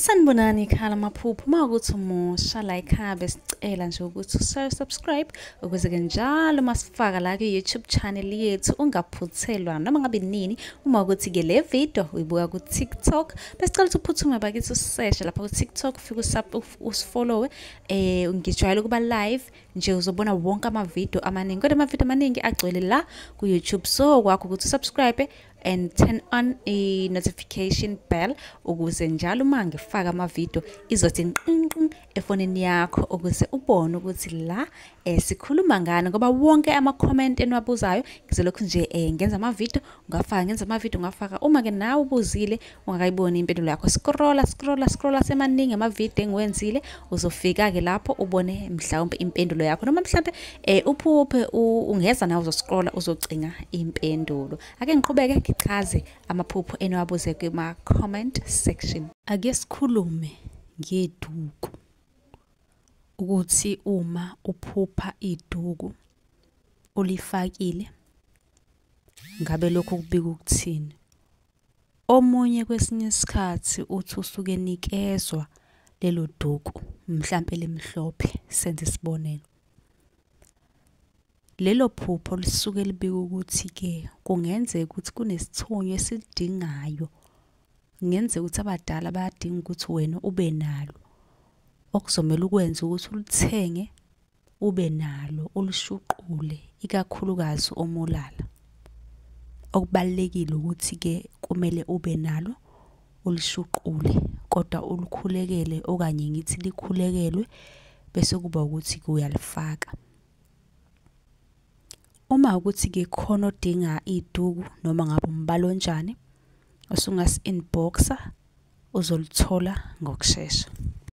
Sanibonani khala maphupho makuthi umusha la ekhaya besicela nje ukuthi subscribe ukuze ke njalo masifaka la ku-YouTube channel yethu ungaphuthelwa noma ngabe nini uma ukuthi ke le video uyibuka ku TikTok besicela ukuthi uphuthume bakithi useshe lapha ku TikTok ufike usifollowe ngijwayele ukuba live nje uzobona wonke ama video amaningi kodwa ama video amaningi agcwele la ku YouTube so kwakho ukuthi subscribe and turn on a notification bell ukuze njalo uma ngifaka ama video izothi nqinqi efonini yakho ukuze ubone ukuthi la sikhuluma ngani ngoba wonke ama comment eniwabuzayo ngizolokhu nje ngenza ama video ngafaka uma ke nawe ubuzile ungakayiboni impendulo yakho scrolla semaningi ama video engiwenzile uzofika ke lapho ubone mhlawumbe impendulo yakho noma mhlawumbe uphuphe ungeza nawe uzoscrolla uzocinga impendulo ake ngiqhubeke ngichaze amaphupho eniwabuze kuma comment section. Ake sikhulume ngeduku ukuthi uma uphupha iduku ulifakile ngabe lokho kubika ukuthini. Omunye kwesinye isikhathi uthi usuke nikezwa lelo duku mhlambe lemhlophe senze isibonelo. Lelo phupho lisuke libika ukuthi ke kungenzeka ukuthi kunesithonyo esidingayo ngenzeka ukuthi abadala bayadinga ukuthi wena ube nalo okuzomela ukwenza ukuthi ulithenge ube nalo ulishuqule ikakhulukazi omolala. Okubalekile ukuthi ke kumele ube nalo ulishuqule kodwa ulikhulekele okanye ngithi likhulekelwe bese kuba ukuthi kuyalifaka. Uma ukuthi ke khona odinga iduku noma ngabe umbalo onjani usungasi inboxa uzolithola ngokusheshsha.